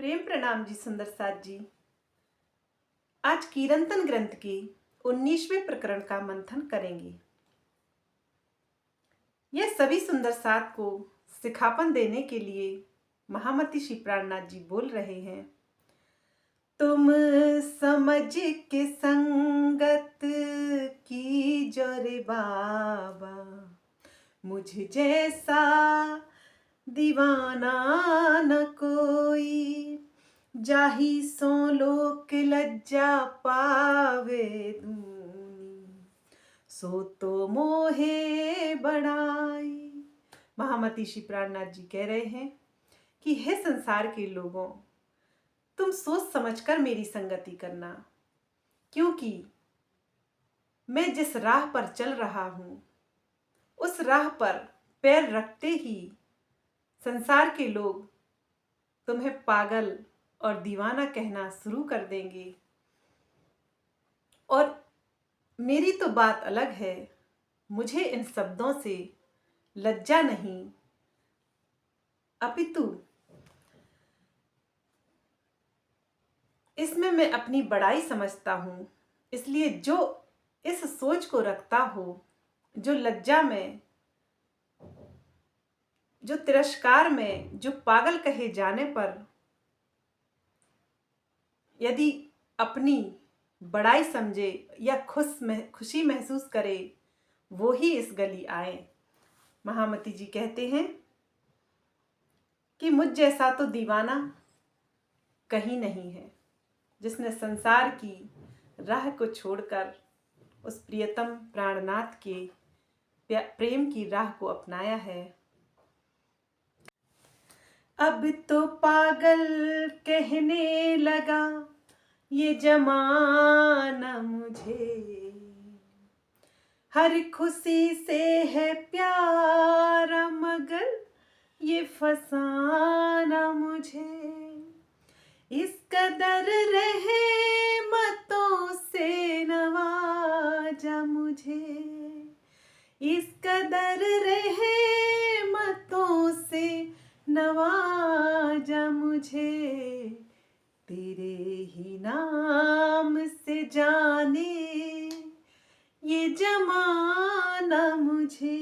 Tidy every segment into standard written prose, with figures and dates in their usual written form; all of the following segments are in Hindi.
प्रेम प्रणाम जी सुंदर साथ जी। आज कीरंतन ग्रंथ के 19वें प्रकरण का मंथन करेंगे। यह सभी सुंदर साथ को सिखापन देने के लिए महामती श्री प्राणनाथ जी बोल रहे हैं। तुम समझ के संगत की जोरे बाबा, मुझ जैसा दीवाना न कोई, जाहि सो लोक लज्जा पावे दूनी, सो तो मोहे बड़ाई। महामती श्री प्राणनाथ जी कह रहे हैं कि हे संसार के लोगों, तुम सोच समझकर मेरी संगति करना, क्योंकि मैं जिस राह पर चल रहा हूं उस राह पर पैर रखते ही संसार के लोग तुम्हें पागल और दीवाना कहना शुरू कर देंगे। और मेरी तो बात अलग है, मुझे इन शब्दों से लज्जा नहीं, अपितु इसमें मैं अपनी बड़ाई समझता हूं। इसलिए जो इस सोच को रखता हो, जो लज्जा में, जो तिरस्कार में, जो पागल कहे जाने पर यदि अपनी बड़ाई समझे या खुशी महसूस करे, वो ही इस गली आए। महामती जी कहते हैं कि मुझ जैसा तो दीवाना कहीं नहीं है, जिसने संसार की राह को छोड़कर उस प्रियतम प्राणनाथ के प्रेम की राह को अपनाया है। अब तो पागल कहने लगा ये जमाना मुझे, हर खुशी से है प्यारा मगर ये फसाना मुझे, इस कदर रहे मतों से नवाजा मुझे, इस कदर रहे मतों से नवाजा मुझे, तेरे ही नाम से जाने ये जमाना मुझे,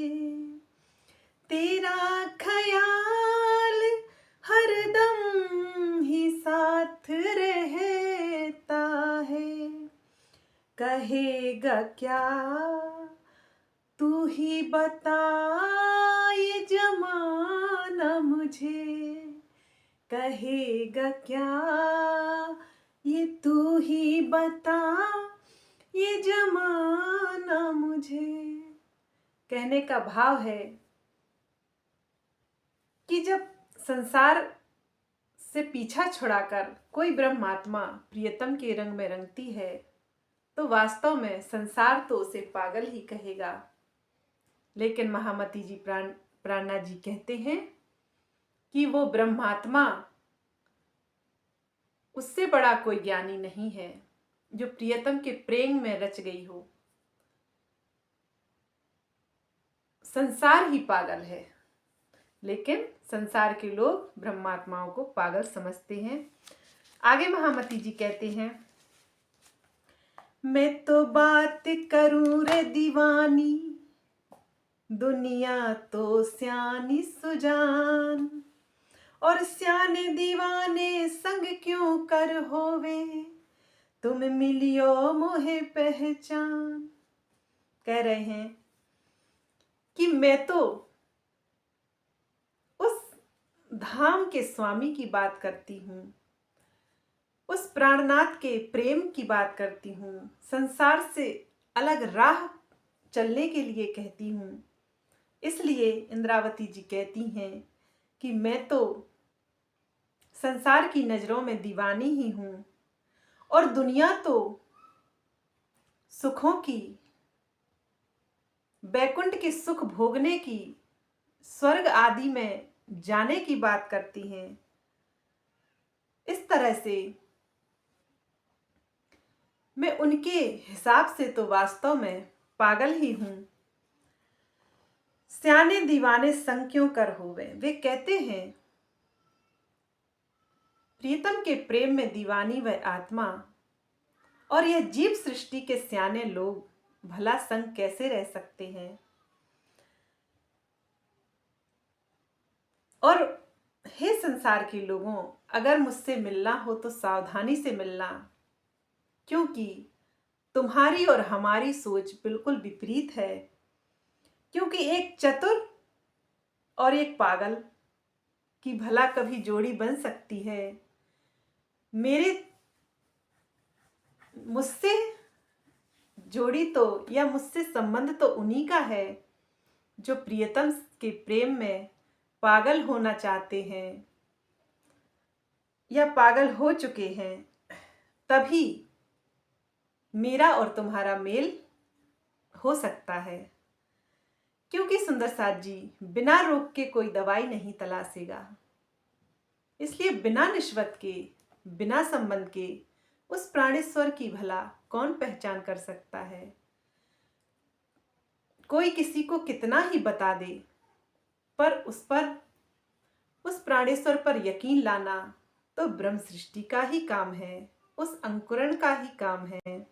तेरा ख्याल हरदम ही साथ रहता है, कहेगा क्या तू ही बता ये जमाना मुझे, कहेगा क्या ये तू ही बता ये जमाना मुझे। कहने का भाव है कि जब संसार से पीछा छुड़ाकर कोई ब्रह्मात्मा प्रियतम के रंग में रंगती है, तो वास्तव में संसार तो उसे पागल ही कहेगा। लेकिन महामती जी प्राणनाथ जी कहते हैं कि वो ब्रह्मात्मा, उससे बड़ा कोई ज्ञानी नहीं है जो प्रियतम के प्रेम में रच गई हो। संसार ही पागल है, लेकिन संसार के लोग ब्रह्मात्माओं को पागल समझते हैं। आगे महामती जी कहते हैं, मैं तो बात करूं रे दीवानी, दुनिया तो स्यानी सुजान, और स्याने दीवाने संग क्यों कर होवे, तुम मिलियो मोहे पहचान। कह रहे हैं कि मैं तो उस धाम के स्वामी की बात करती हूँ, उस प्राणनाथ के प्रेम की बात करती हूँ, संसार से अलग राह चलने के लिए कहती हूँ। इसलिए इंद्रावती जी कहती हैं कि मैं तो संसार की नजरों में दीवानी ही हूँ, और दुनिया तो सुखों की, बैकुंठ के सुख भोगने की, स्वर्ग आदि में जाने की बात करती हैं। इस तरह से मैं उनके हिसाब से तो वास्तव में पागल ही हूं। स्याने दीवाने संग क्यों कर होवे, वे कहते हैं प्रियतम के प्रेम में दीवानी वह आत्मा और यह जीव सृष्टि के स्याने लोग भला संग कैसे रह सकते हैं। और हे संसार के लोगों, अगर मुझसे मिलना हो तो सावधानी से मिलना, क्योंकि तुम्हारी और हमारी सोच बिल्कुल विपरीत है। क्योंकि एक चतुर और एक पागल की भला कभी जोड़ी बन सकती है। मुझसे जोड़ी तो या मुझसे संबंध तो उन्हीं का है जो प्रियतम के प्रेम में पागल होना चाहते हैं या पागल हो चुके हैं। तभी मेरा और तुम्हारा मेल हो सकता है। क्योंकि सुंदर साथ जी, बिना रोग के कोई दवाई नहीं तलाशेगा। इसलिए बिना निश्वत के, बिना संबंध के उस प्राणेश्वर की भला कौन पहचान कर सकता है। कोई किसी को कितना ही बता दे, पर उस प्राणेश्वर पर यकीन लाना तो ब्रह्म सृष्टि का ही काम है, उस अंकुरण का ही काम है।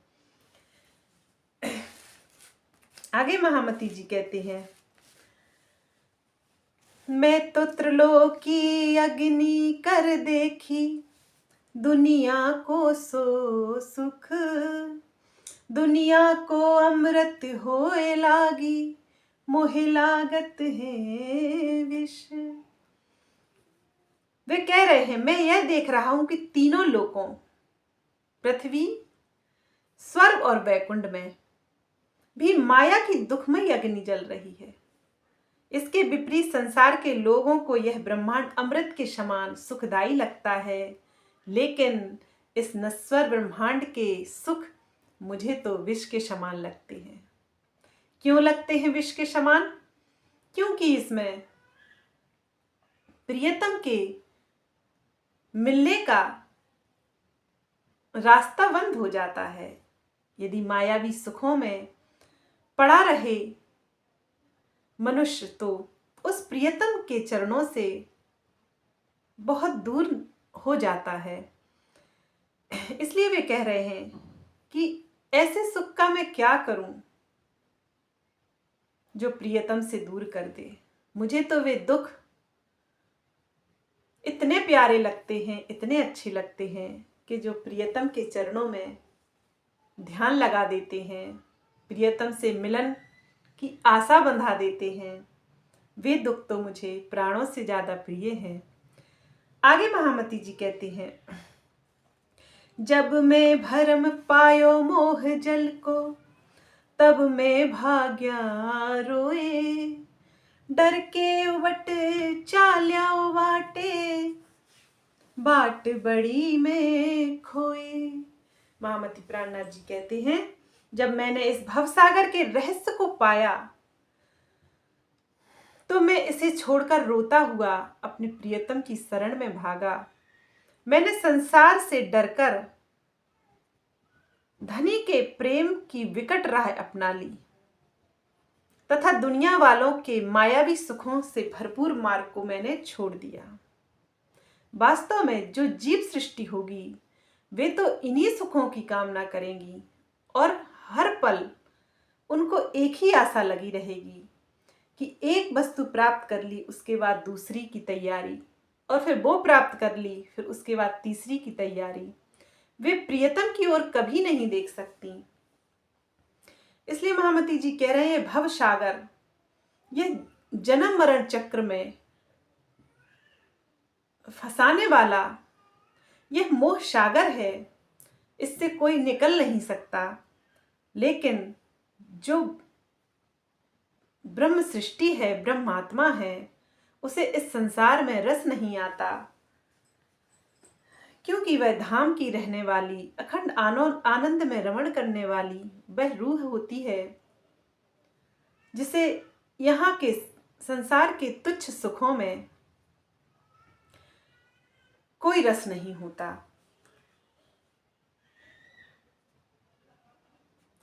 आगे महामती जी कहते हैं, मैं तो त्रिलोकी अग्नि कर देखी, दुनिया को सो सुख, दुनिया को अमृत होए लागी, मोहे लागत है विष। वे कह रहे हैं, मैं यह देख रहा हूं कि तीनों लोकों, पृथ्वी, स्वर्ग और वैकुंठ में भी माया की दुखमयी अग्नि जल रही है। इसके विपरीत संसार के लोगों को यह ब्रह्मांड अमृत के समान सुखदायी लगता है, लेकिन इस नश्वर ब्रह्मांड के सुख मुझे तो विष के समान लगते हैं। क्यों लगते हैं विष के समान? क्योंकि इसमें प्रियतम के मिलने का रास्ता बंद हो जाता है। यदि मायावी सुखों में पड़ा रहे मनुष्य तो उस प्रियतम के चरणों से बहुत दूर हो जाता है। इसलिए वे कह रहे हैं कि ऐसे सुख का मैं क्या करूं जो प्रियतम से दूर कर दे। मुझे तो वे दुख इतने प्यारे लगते हैं, इतने अच्छे लगते हैं कि जो प्रियतम के चरणों में ध्यान लगा देते हैं, प्रियतम से मिलन की आशा बंधा देते हैं, वे दुख तो मुझे प्राणों से ज्यादा प्रिय हैं। आगे महामती जी कहते हैं, जब मैं भरम पायो मोह जल को, तब मैं भाग्या रोए, डर के उबट चाल्या वाटे, बाट बड़ी में खोए। महामती प्राणनाथ जी कहते हैं, जब मैंने इस भवसागर के रहस्य को पाया तो मैं इसे छोड़कर रोता हुआ अपने प्रियतम की शरण में भागा। मैंने संसार से डरकर धनी के प्रेम की विकट राह अपना ली तथा दुनिया वालों के मायावी सुखों से भरपूर मार्ग को मैंने छोड़ दिया। वास्तव में जो जीव सृष्टि होगी वे तो इन्हीं सुखों की कामना करेंगी और हर पल उनको एक ही आशा लगी रहेगी कि एक वस्तु प्राप्त कर ली, उसके बाद दूसरी की तैयारी, और फिर वो प्राप्त कर ली, फिर उसके बाद तीसरी की तैयारी। वे प्रियतम की ओर कभी नहीं देख सकती। इसलिए महामती जी कह रहे हैं, भव सागर, यह जन्म मरण चक्र में फंसाने वाला यह मोह सागर है, इससे कोई निकल नहीं सकता। लेकिन जो ब्रह्म सृष्टि है, ब्रह्मात्मा है, उसे इस संसार में रस नहीं आता, क्योंकि वह धाम की रहने वाली, अखंड आनंद में रमण करने वाली वह रूह होती है, जिसे यहाँ के संसार के तुच्छ सुखों में कोई रस नहीं होता।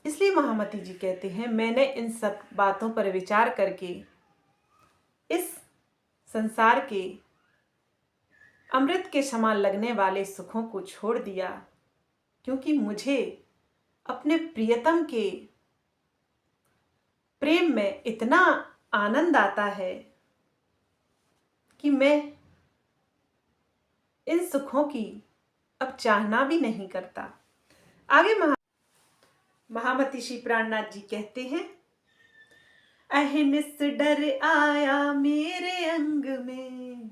इसलिए महामती जी कहते हैं, मैंने इन सब बातों पर विचार करके इस संसार के अमृत के समान लगने वाले सुखों को छोड़ दिया, क्योंकि मुझे अपने प्रियतम के प्रेम में इतना आनंद आता है कि मैं इन सुखों की अब चाहना भी नहीं करता। आगे महामती श्री प्राणनाथ जी कहते हैं, अहिनिस डर आया मेरे अंग में,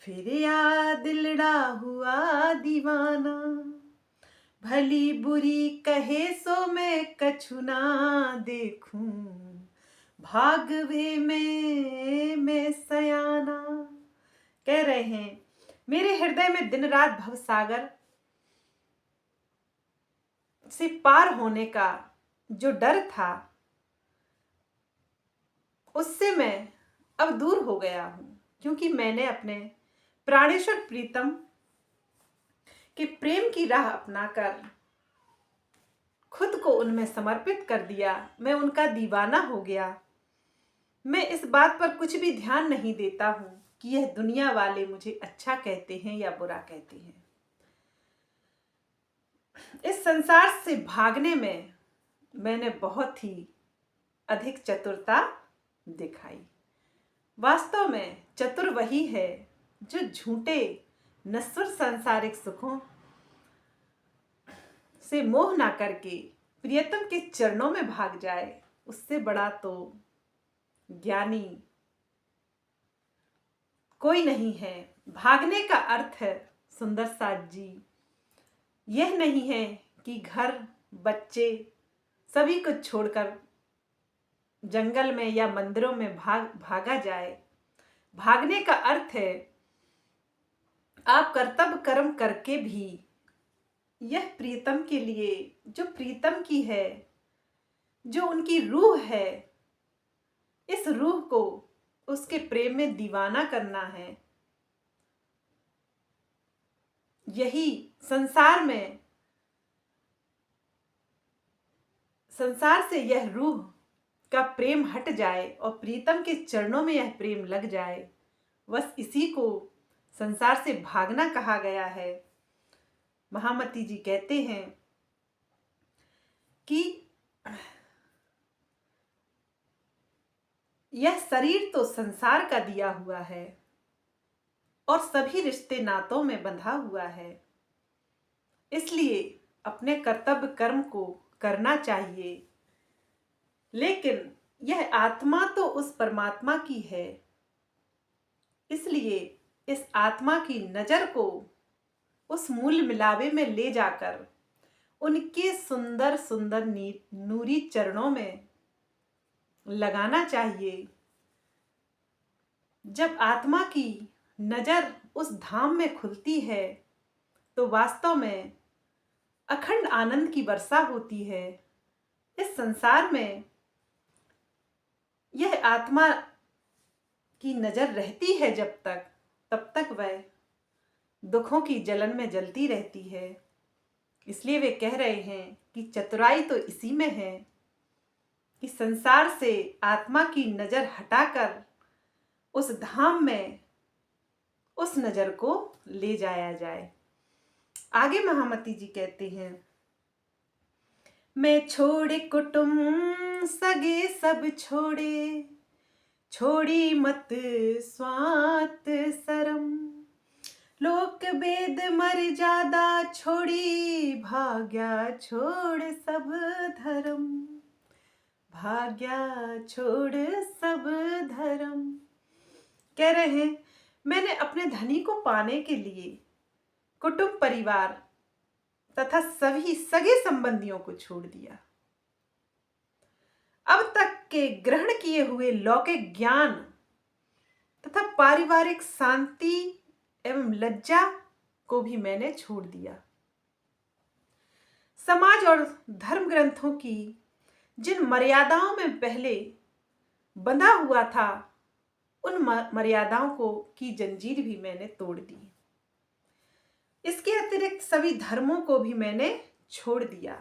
फिर याद दिलड़ा हुआ दीवाना, भली बुरी कहे सो मैं कछु ना देखूं, भागवे में मैं सयाना। कह रहे हैं, मेरे हृदय में दिन रात भवसागर से पार होने का जो डर था, उससे मैं अब दूर हो गया हूं, क्योंकि मैंने अपने प्राणेश्वर प्रीतम के प्रेम की राह अपनाकर खुद को उनमें समर्पित कर दिया। मैं उनका दीवाना हो गया। मैं इस बात पर कुछ भी ध्यान नहीं देता हूं कि यह दुनिया वाले मुझे अच्छा कहते हैं या बुरा कहते हैं। इस संसार से भागने में मैंने बहुत ही अधिक चतुरता दिखाई। वास्तव में चतुर वही है जो झूठे नश्वर सांसारिक सुखों से मोह ना करके प्रियतम के चरणों में भाग जाए। उससे बड़ा तो ज्ञानी कोई नहीं है। भागने का अर्थ है, सुंदर साथ जी, यह नहीं है कि घर बच्चे सभी कुछ छोड़कर जंगल में या मंदिरों में भागा जाए। भागने का अर्थ है, आप कर्तव्य कर्म करके भी यह प्रीतम के लिए, जो प्रीतम की है, जो उनकी रूह है, इस रूह को उसके प्रेम में दीवाना करना है। यही संसार से यह रूह का प्रेम हट जाए और प्रीतम के चरणों में यह प्रेम लग जाए, बस इसी को संसार से भागना कहा गया है। महामती जी कहते हैं कि यह शरीर तो संसार का दिया हुआ है और सभी रिश्ते नातों में बंधा हुआ है, इसलिए अपने कर्तव्य कर्म को करना चाहिए। लेकिन यह आत्मा तो उस परमात्मा की है, इसलिए इस आत्मा की नजर को उस मूल मिलावे में ले जाकर उनके सुंदर सुंदर नूरी चरणों में लगाना चाहिए। जब आत्मा की नजर उस धाम में खुलती है तो वास्तव में अखंड आनंद की वर्षा होती है। इस संसार में यह आत्मा की नजर रहती है जब तक, तब तक वह दुखों की जलन में जलती रहती है। इसलिए वे कह रहे हैं कि चतुराई तो इसी में है कि संसार से आत्मा की नजर हटाकर उस धाम में उस नजर को ले जाया जाए। आगे महामती जी कहते हैं, मैं छोड़े कुटुंब सगे सब छोड़े, छोड़ी मत स्वात शरम, लोक वेद मर्यादा छोड़ी, भाग्या छोड़ सब धर्म, भाग्या छोड़ सब धर्म। कह रहे हैं, मैंने अपने धनी को पाने के लिए कुटुंब परिवार तथा सभी सगे संबंधियों को छोड़ दिया। अब तक के ग्रहण किए हुए लौकिक ज्ञान तथा पारिवारिक शांति एवं लज्जा को भी मैंने छोड़ दिया। समाज और धर्म ग्रंथों की जिन मर्यादाओं में पहले बंधा हुआ था, उन मर्यादाओं को की जंजीर भी मैंने तोड़ दी। इसके अतिरिक्त सभी धर्मों को भी मैंने छोड़ दिया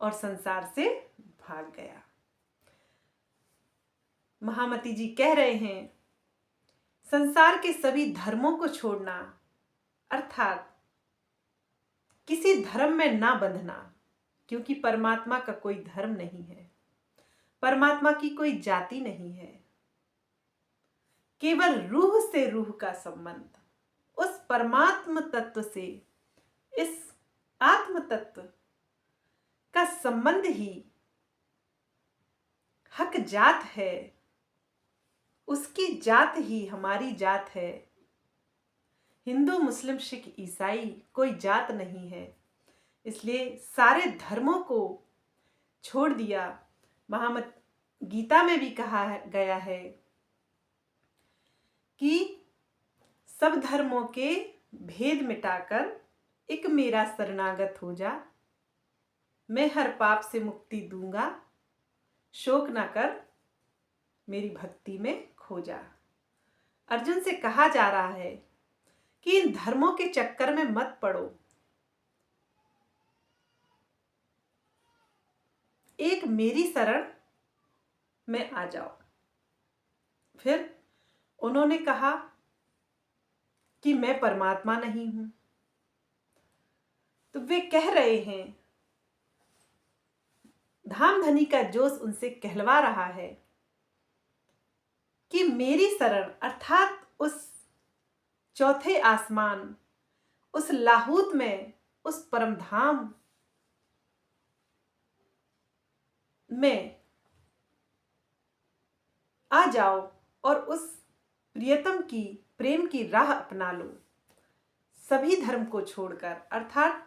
और संसार से भाग गया। महामती जी कह रहे हैं, संसार के सभी धर्मों को छोड़ना, अर्थात किसी धर्म में ना बंधना, क्योंकि परमात्मा का कोई धर्म नहीं है, परमात्मा की कोई जाति नहीं है। केवल रूह से रूह का संबंध, उस परमात्म तत्व से इस आत्म तत्व का संबंध ही हक जात है, उसकी जात ही हमारी जात है। हिंदू, मुस्लिम, सिख, ईसाई कोई जात नहीं है, इसलिए सारे धर्मों को छोड़ दिया। महामत गीता में भी कहा गया है कि सब धर्मों के भेद मिटाकर एक मेरा शरणागत हो जा, मैं हर पाप से मुक्ति दूंगा, शोक ना कर, मेरी भक्ति में खो जा। अर्जुन से कहा जा रहा है कि इन धर्मों के चक्कर में मत पड़ो, एक मेरी शरण में आ जाओ। फिर उन्होंने कहा कि मैं परमात्मा नहीं हूं, तो वे कह रहे हैं, धाम धनी का जोश उनसे कहलवा रहा है कि मेरी शरण अर्थात उस चौथे आसमान, उस लाहूत में, उस परम धाम में आ जाओ और उस प्रियतम की प्रेम की राह अपना लो, सभी धर्म को छोड़कर। अर्थात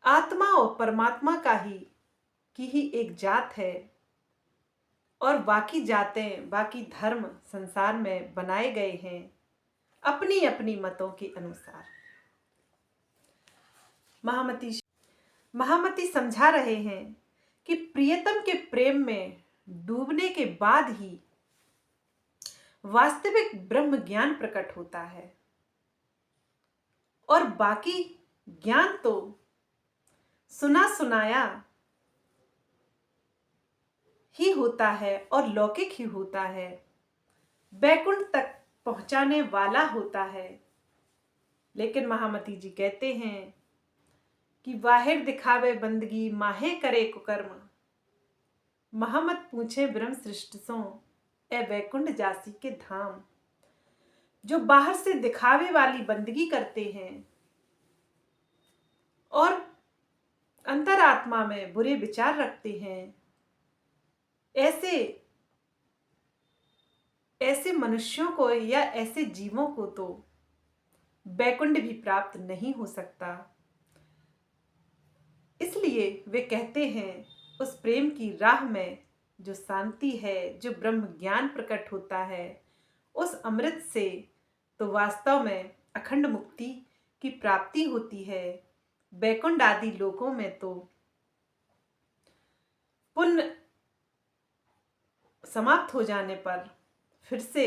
आत्मा और परमात्मा की ही एक जात है और बाकी जातें, बाकी धर्म संसार में बनाए गए हैं अपनी अपनी मतों के अनुसार। महामती समझा रहे हैं कि प्रियतम के प्रेम में डूबने के बाद ही वास्तविक ब्रह्म ज्ञान प्रकट होता है और बाकी ज्ञान तो सुना सुनाया ही होता है और लौकिक ही होता है, बैकुंठ तक पहुंचाने वाला होता है। लेकिन महामती जी कहते हैं कि वाहिर दिखावे बंदगी, माहे करे कुकर्म, महामत पूछे ब्रह्म सृष्ट सो, ए वैकुंठ जासी के धाम। जो बाहर से दिखावे वाली बंदगी करते हैं और अंतरात्मा में बुरे विचार रखते हैं, ऐसे मनुष्यों को या ऐसे जीवों को तो बैकुंठ भी प्राप्त नहीं हो सकता। इसलिए वे कहते हैं उस प्रेम की राह में जो शांति है, जो ब्रह्म ज्ञान प्रकट होता है, उस अमृत से तो वास्तव में अखंड मुक्ति की प्राप्ति होती है। बैकुंठ आदि लोकों में तो पुण्य समाप्त हो जाने पर फिर से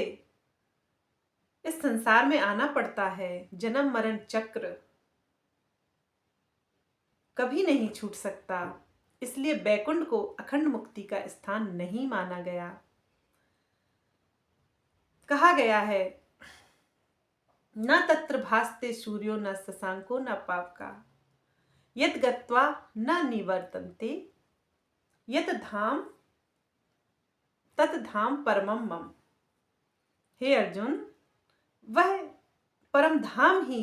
इस संसार में आना पड़ता है। जन्म मरण चक्र कभी नहीं छूट सकता, इसलिए बैकुंठ को अखंड मुक्ति का स्थान नहीं माना गया। कहा गया है, न तत्र भासते सूर्यो न शशांको न पावका, यत् गत्वा न निवर्तन्ते, यत् धाम तत् धाम परमम मम। हे अर्जुन, वह परम धाम ही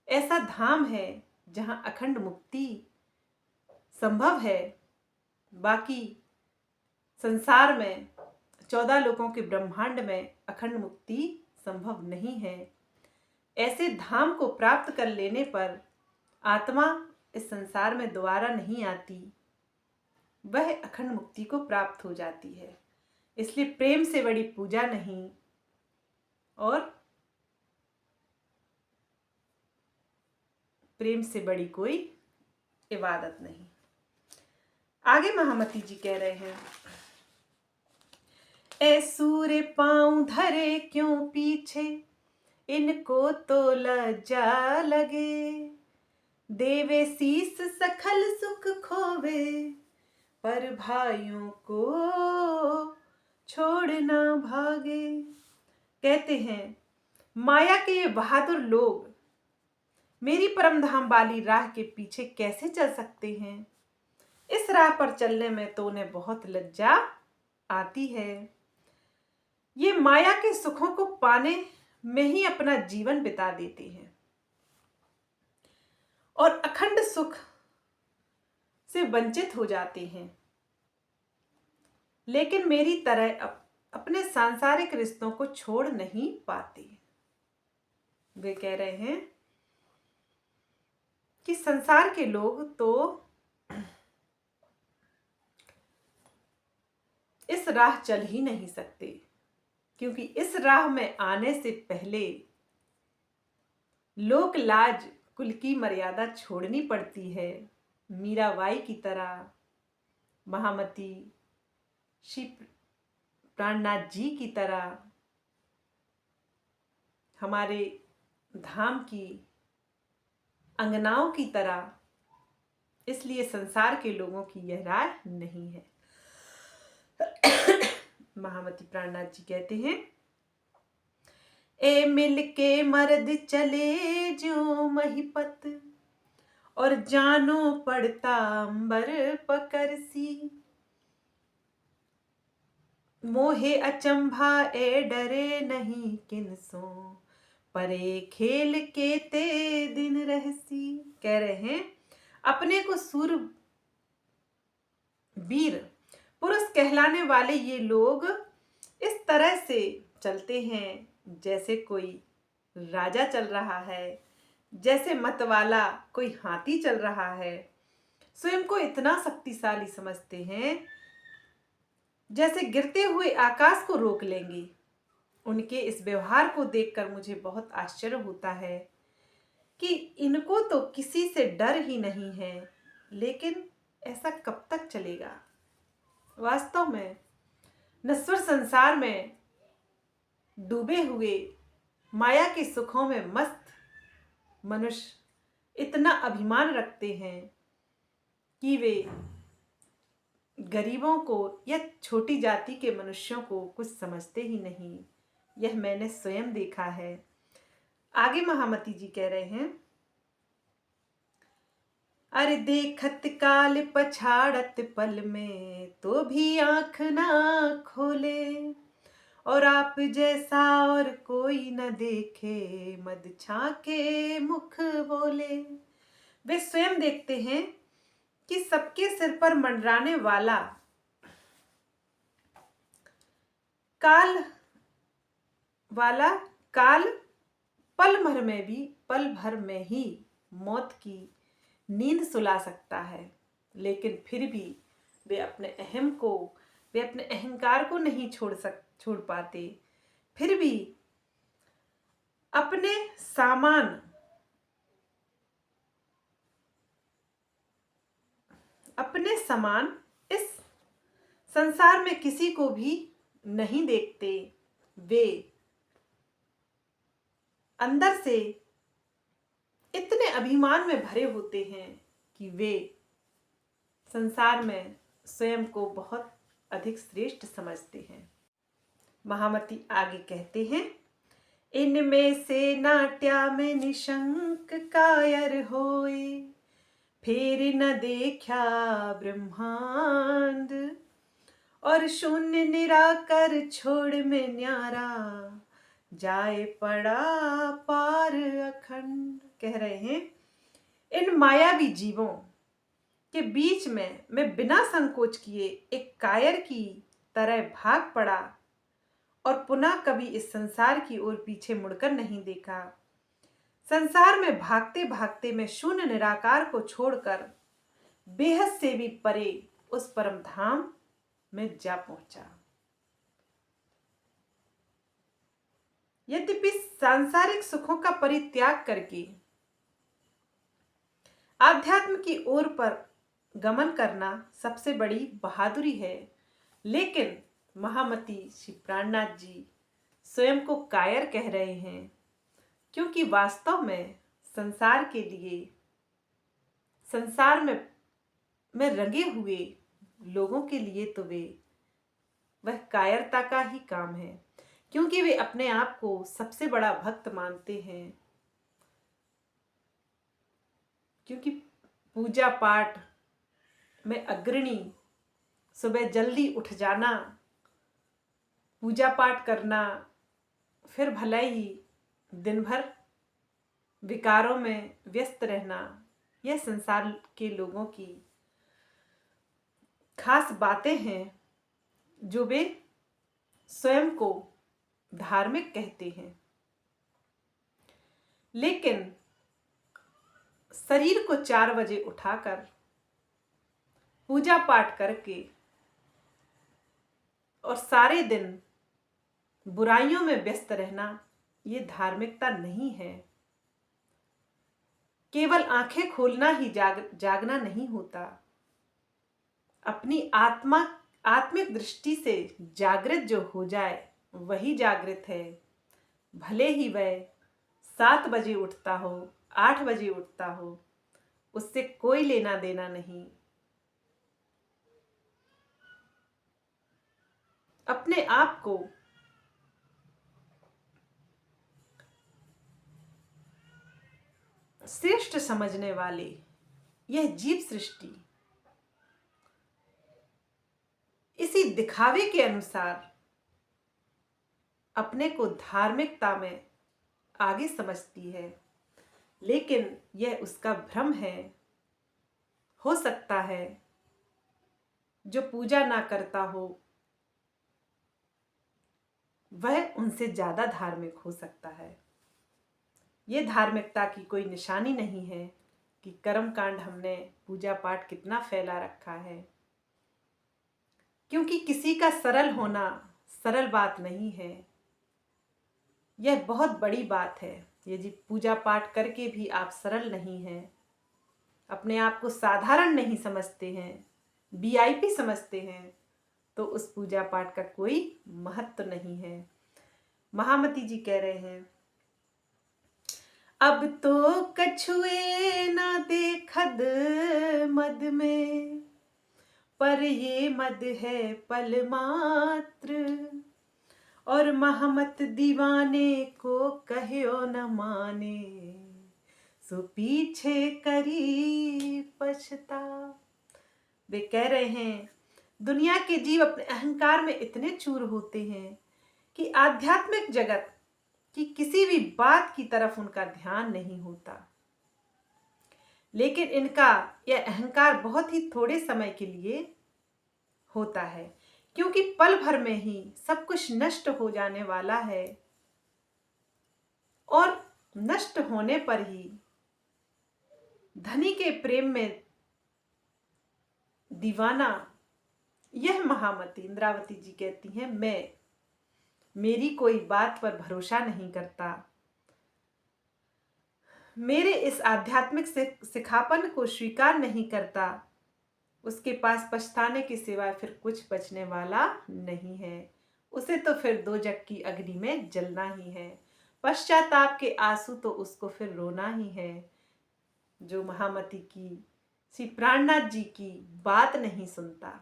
ऐसा धाम है जहां अखंड मुक्ति संभव है। बाकी संसार में 14 लोकों के ब्रह्मांड में अखंड मुक्ति संभव नहीं है। ऐसे धाम को प्राप्त कर लेने पर आत्मा इस संसार में दोबारा नहीं आती, वह अखंड मुक्ति को प्राप्त हो जाती है। इसलिए प्रेम से बड़ी पूजा नहीं और प्रेम से बड़ी कोई इबादत नहीं। आगे महामती जी कह रहे हैं, ए सूर्य पांव धरे क्यों पीछे, इनको तो लज्जा लगे, देवे शीस सखल सुख खोवे, पर भाइयों को छोड़ ना भागे। कहते हैं माया के ये बहादुर लोग मेरी परम धाम वाली राह के पीछे कैसे चल सकते हैं। इस राह पर चलने में तो उन्हें बहुत लज्जा आती है। ये माया के सुखों को पाने में ही अपना जीवन बिता देते हैं और अखंड सुख से वंचित हो जाते हैं। लेकिन मेरी तरह अपने सांसारिक रिश्तों को छोड़ नहीं पाते। वे कह रहे हैं कि संसार के लोग तो इस राह चल ही नहीं सकते, क्योंकि इस राह में आने से पहले लोक लाज कुल की मर्यादा छोड़नी पड़ती है। मीराबाई की तरह, महामती श्री प्राणनाथ जी की तरह, हमारे धाम की अंगनाओं की तरह। इसलिए संसार के लोगों की यह राय नहीं है। महामती प्राणनाथ जी कहते हैं, ए मिल के मर्द चले जो महिपत, और जानो पड़ता अंबर पकर सी। मोहे अचंभा ए डरे नहीं किनसो, परे खेल के ते दिन रहसी। कह रहे हैं अपने को सूर वीर पुरुष कहलाने वाले ये लोग इस तरह से चलते हैं जैसे कोई राजा चल रहा है, जैसे मतवाला कोई हाथी चल रहा है। स्वयं को इतना शक्तिशाली समझते हैं जैसे गिरते हुए आकाश को रोक लेंगे। उनके इस व्यवहार को देखकर मुझे बहुत आश्चर्य होता है कि इनको तो किसी से डर ही नहीं है। लेकिन ऐसा कब तक चलेगा। वास्तव में नश्वर संसार में डूबे हुए माया के सुखों में मस्त मनुष्य इतना अभिमान रखते हैं कि वे गरीबों को या छोटी जाति के मनुष्यों को कुछ समझते ही नहीं। यह मैंने स्वयं देखा है। आगे महामती जी कह रहे हैं, अरे देखत काल पछाड़त पल में, तो भी आंख ना खोले, और आप जैसा और कोई न देखे, मद छाके मुख बोले। वे स्वयं देखते हैं कि सबके सिर पर मंडराने वाला काल पल भर में ही मौत की नींद सुला सकता है। लेकिन फिर भी वे अपने अहंकार को नहीं छोड़ पाते। फिर भी अपने समान इस संसार में किसी को भी नहीं देखते। वे अंदर से इतने अभिमान में भरे होते हैं कि वे संसार में स्वयं को बहुत अधिक श्रेष्ठ समझते हैं। महामती आगे कहते हैं, इनमें से नाट्या में निशंक कायर होए, फिर न देखा ब्रह्मांड, और शून्य निराकर छोड़ में न्यारा, जाए पड़ा पार अखंड। कह रहे हैं इन मायावी जीवों के बीच में मैं बिना संकोच किए एक कायर की तरह भाग पड़ा और पुनः कभी इस संसार की ओर पीछे मुड़कर नहीं देखा। संसार में भागते भागते मैं शून्य निराकार को छोड़कर बेहद से भी परे उस परम धाम में जा पहुंचा। यद्यपि सांसारिक सुखों का परित्याग करके आध्यात्म की ओर पर गमन करना सबसे बड़ी बहादुरी है, लेकिन महामती श्री प्राणनाथ जी स्वयं को कायर कह रहे हैं, क्योंकि वास्तव में संसार में रंगे हुए लोगों के लिए तो वे वह कायरता का ही काम है, क्योंकि वे अपने आप को सबसे बड़ा भक्त मानते हैं। क्योंकि पूजा पाठ में अग्रणी सुबह जल्दी उठ जाना, पूजा पाठ करना, फिर भले ही दिन भर विकारों में व्यस्त रहना, यह संसार के लोगों की खास बातें हैं जो वे स्वयं को धार्मिक कहते हैं। लेकिन शरीर को 4 बजे उठाकर पूजा पाठ करके और सारे दिन बुराइयों में व्यस्त रहना, ये धार्मिकता नहीं है। केवल आंखें खोलना ही जागना नहीं होता। अपनी आत्मिक दृष्टि से जागृत जो हो जाए वही जागृत है। भले ही वह 7 बजे उठता हो, 8 बजे उठता हो, उससे कोई लेना देना नहीं। अपने आप को श्रेष्ठ समझने वाले यह जीव सृष्टि इसी दिखावे के अनुसार अपने को धार्मिकता में आगे समझती है, लेकिन यह उसका भ्रम है। हो सकता है जो पूजा ना करता हो वह उनसे ज्यादा धार्मिक हो सकता है। ये धार्मिकता की कोई निशानी नहीं है कि कर्मकांड हमने पूजा पाठ कितना फैला रखा है, क्योंकि किसी का सरल होना सरल बात नहीं है, यह बहुत बड़ी बात है। यदि पूजा पाठ करके भी आप सरल नहीं हैं, अपने आप को साधारण नहीं समझते हैं, वीआईपी समझते हैं, तो उस पूजा पाठ का कोई महत्व नहीं है। महामती जी कह रहे हैं, अब तो कछुए ना देखद मद में, पर ये मद है पल मात्र, और महामत दीवाने को कहो न माने, सो पीछे करी पछता। वे कह रहे हैं, दुनिया के जीव अपने अहंकार में इतने चूर होते हैं कि आध्यात्मिक जगत की किसी भी बात की तरफ उनका ध्यान नहीं होता। लेकिन इनका यह अहंकार बहुत ही थोड़े समय के लिए होता है, क्योंकि पल भर में ही सब कुछ नष्ट हो जाने वाला है, और नष्ट होने पर ही धनी के प्रेम में दीवाना। यह महामती इंद्रावती जी कहती हैं, मेरी कोई बात पर भरोसा नहीं करता, मेरे इस आध्यात्मिक सिखापन को स्वीकार नहीं करता, उसके पास पछताने के सिवाय फिर कुछ बचने वाला नहीं है। उसे तो फिर दोजक की अग्नि में जलना ही है, पश्चाताप के आंसू तो उसको फिर रोना ही है। जो महामती की श्री प्राणनाथ जी की बात नहीं सुनता।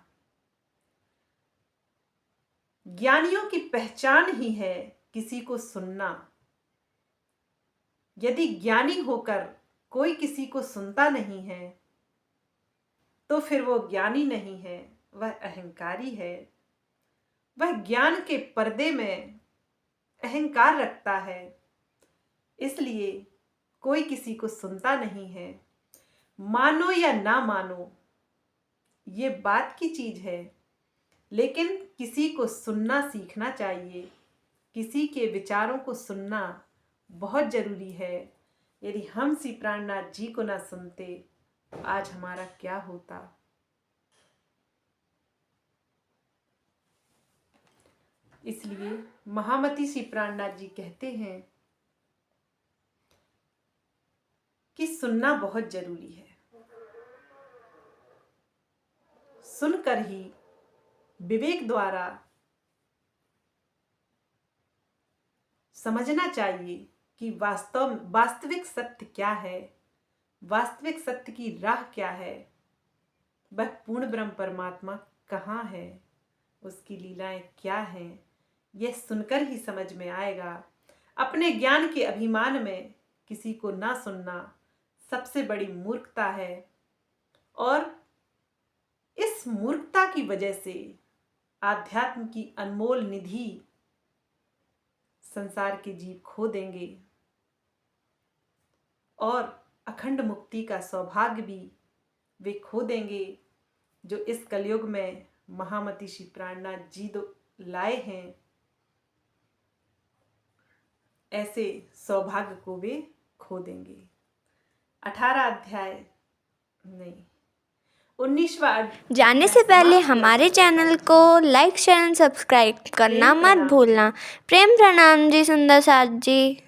ज्ञानियों की पहचान ही है किसी को सुनना। यदि ज्ञानी होकर कोई किसी को सुनता नहीं है तो फिर वो ज्ञानी नहीं है, वह अहंकारी है। वह ज्ञान के पर्दे में अहंकार रखता है, इसलिए कोई किसी को सुनता नहीं है। मानो या ना मानो ये बात की चीज है, लेकिन किसी को सुनना सीखना चाहिए। किसी के विचारों को सुनना बहुत जरूरी है। यदि हम श्री प्राणनाथ जी को ना सुनते तो आज हमारा क्या होता। इसलिए महामती श्री प्राणनाथ जी कहते हैं कि सुनना बहुत जरूरी है। सुनकर ही विवेक द्वारा समझना चाहिए कि वास्तविक सत्य क्या है, वास्तविक सत्य की राह क्या है, वह पूर्ण ब्रह्म परमात्मा कहाँ है, उसकी लीलाएं क्या हैं यह सुनकर ही समझ में आएगा। अपने ज्ञान के अभिमान में किसी को ना सुनना सबसे बड़ी मूर्खता है और इस मूर्खता की वजह से आध्यात्म की अनमोल निधि संसार के जीव खो देंगे और अखंड मुक्ति का सौभाग्य भी वे खो देंगे जो इस कलयुग में महामती श्री प्राणनाथ जी लाए हैं। ऐसे सौभाग्य को वे खो देंगे। 18 अध्याय नहीं 19वां जाने से पहले हमारे चैनल को लाइक शेयर एंड सब्सक्राइब करना मत भूलना। प्रेम प्रणाम जी सुंदर साथ जी।